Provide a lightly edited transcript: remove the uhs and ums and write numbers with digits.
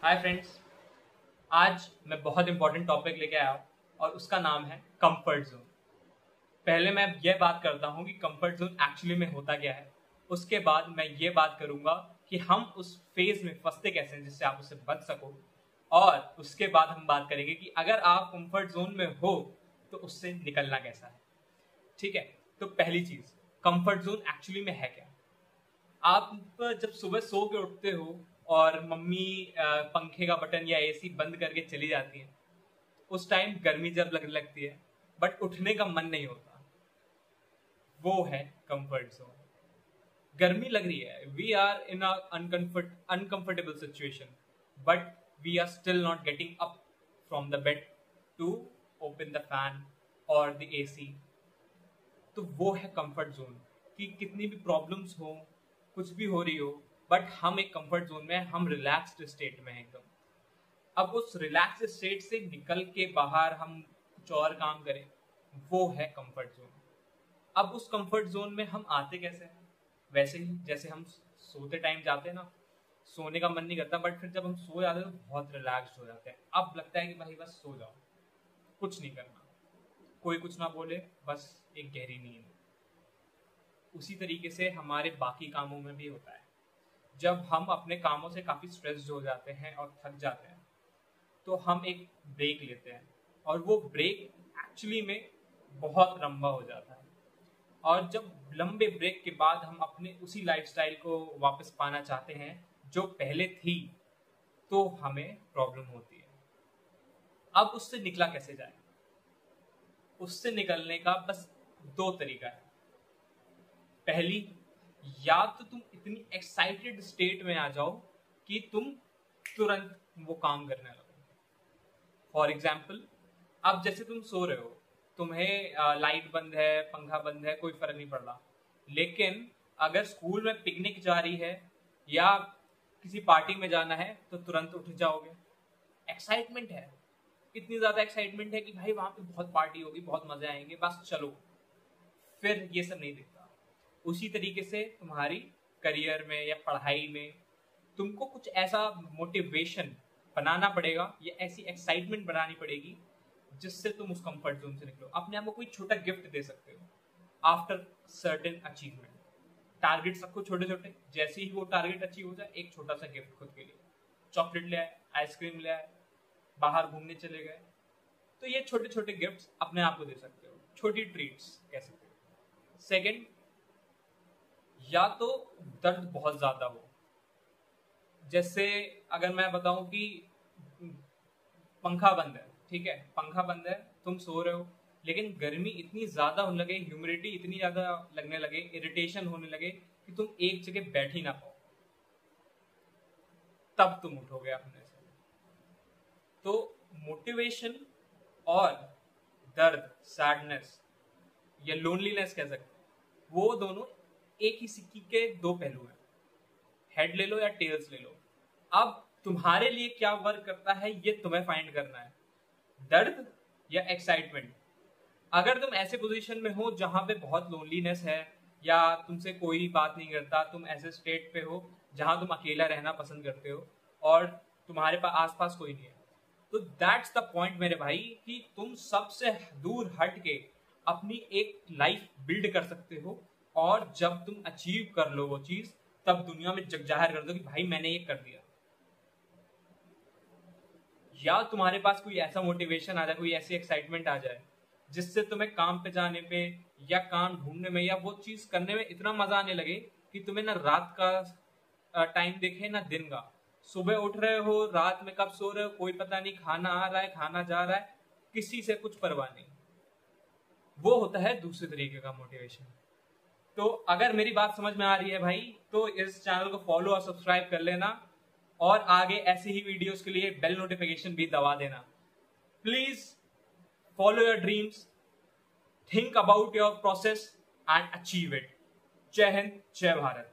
Hi friends, आज मैं बहुत इंपॉर्टेंट टॉपिक लेके आया हूँ और उसका नाम है कंफर्ट जोन। पहले मैं ये बात करता हूँ कि कंफर्ट जोन एक्चुअली में होता क्या है। उसके बाद मैं ये बात करूँगा कि हम उस फेज में फंसते कैसे हैं जिससे आप उससे बच सको। और उसके बाद हम बात करेंगे कि अगर आप कंफर्ट जोन में हो तो उससे निकलना कैसा है। ठीक है, तो पहली चीज, कंफर्ट जोन एक्चुअली में है क्या। आप जब सुबह सो के उठते हो और मम्मी पंखे का बटन या एसी बंद करके चली जाती है, उस टाइम गर्मी जब लगने लगती है बट उठने का मन नहीं होता, वो है कंफर्ट जोन। गर्मी लग रही है, we are in uncomfortable situation, but we are still not getting up from the bed to open the fan और द एसी। तो वो है कंफर्ट जोन। कि कितनी भी प्रॉब्लम्स हो, कुछ भी हो रही हो, बट हम एक कंफर्ट जोन में, हम रिलैक्स्ड स्टेट में हैं एकदम। अब उस रिलैक्स स्टेट से निकल के बाहर हम कुछ और काम करें, वो है कंफर्ट जोन। अब उस कंफर्ट जोन में हम आते कैसे हैं? वैसे ही जैसे हम सोते टाइम जाते हैं ना, सोने का मन नहीं करता, बट फिर जब हम सो जाते हैं तो बहुत रिलैक्स्ड हो जाते हैं। अब लगता है कि भाई बस सो जाओ, कुछ नहीं करना, कोई कुछ ना बोले, बस एक गहरी नींद। उसी तरीके से हमारे बाकी कामों में भी होता है। जब हम अपने कामों से काफ़ी स्ट्रेस्ड हो जाते हैं और थक जाते हैं, तो हम एक ब्रेक लेते हैं, और वो ब्रेक एक्चुअली में बहुत लंबा हो जाता है। और जब लंबे ब्रेक के बाद हम अपने उसी लाइफस्टाइल को वापस पाना चाहते हैं जो पहले थी, तो हमें प्रॉब्लम होती है। अब उससे निकला कैसे जाए? उससे निकलने का बस दो तरीका है। पहली, या तो तुम इतनी एक्साइटेड स्टेट में आ जाओ कि तुम तुरंत वो काम करने लगो। फॉर एग्जाम्पल, अब जैसे तुम सो रहे हो, तुम्हें लाइट बंद है, पंखा बंद है, कोई फर्क नहीं पड़ रहा, लेकिन अगर स्कूल में पिकनिक जा रही है या किसी पार्टी में जाना है तो तुरंत उठ जाओगे। एक्साइटमेंट है, इतनी ज्यादा एक्साइटमेंट है कि भाई वहां पे बहुत पार्टी होगी, बहुत मजे आएंगे, बस चलो। फिर ये सब नहीं दिखता। उसी तरीके से तुम्हारी करियर में या पढ़ाई में तुमको कुछ ऐसा मोटिवेशन बनाना पड़ेगा या ऐसी एक्साइटमेंट बनानी पड़ेगी जिससे तुम उस कंफर्ट जोन से निकलो। अपने आप को कोई छोटा गिफ्ट दे सकते हो आफ्टर सर्टेन अचीवमेंट। टारगेट रखो छोटे छोटे, जैसे ही वो टारगेट अचीव हो जाए, एक छोटा सा गिफ्ट खुद के लिए। चॉकलेट ले आए, आइसक्रीम ले आए, बाहर घूमने चले गए। तो ये छोटे छोटे गिफ्ट्स अपने आप को दे सकते हो, छोटी ट्रीट्स कह सकते हो। सेकेंड, या तो दर्द बहुत ज्यादा हो। जैसे अगर मैं बताऊं कि पंखा बंद है, ठीक है, पंखा बंद है, तुम सो रहे हो, लेकिन गर्मी इतनी ज्यादा होने लगे, ह्यूमिडिटी इतनी ज्यादा लगने लगे, इरिटेशन होने लगे कि तुम एक जगह बैठ ही ना पाओ, तब तुम उठोगे अपने से। तो मोटिवेशन और दर्द, सैडनेस या लोनलीनेस कह सकते हैं, वो दोनों एक ही सिक्के के दो पहलू हैं। हेड ले लो या टेल्स ले लो। अब तुम्हारे लिए क्या वर्क करता है ये तुम्हें फाइंड करना है, दर्द या एक्साइटमेंट। अगर तुम ऐसे पोजीशन में हो जहां पे बहुत लोनलीनेस है या तुमसे कोई बात नहीं करता, तुम ऐसे स्टेट पे हो जहां तुम अकेला रहना पसंद करते हो और तुम्हारे पास आसपास कोई नहीं है, तो दैट्स द पॉइंट मेरे भाई कि तुम सबसे दूर हट के अपनी एक लाइफ बिल्ड कर सकते हो। और जब तुम अचीव कर लो वो चीज, तब दुनिया में जग जाहिर कर दो कि भाई मैंने ये कर दिया। या तुम्हारे पास कोई ऐसा मोटिवेशन आ जाए, कोई ऐसी एक्साइटमेंट आ जाए जिससे तुम्हें काम पे जाने पे या काम ढूंढने में या वो चीज करने में इतना मजा आने लगे कि तुम्हें ना रात का टाइम देखे ना दिन का। सुबह उठ रहे हो, रात में कब सो रहे हो कोई पता नहीं, खाना आ रहा है, खाना जा रहा है, किसी से कुछ परवाह नहीं। वो होता है दूसरे तरीके का मोटिवेशन। तो अगर मेरी बात समझ में आ रही है भाई, तो इस चैनल को फॉलो और सब्सक्राइब कर लेना, और आगे ऐसी ही वीडियोस के लिए बेल नोटिफिकेशन भी दबा देना। Please follow your dreams, think about your process and achieve it. जय हिंद, जय भारत।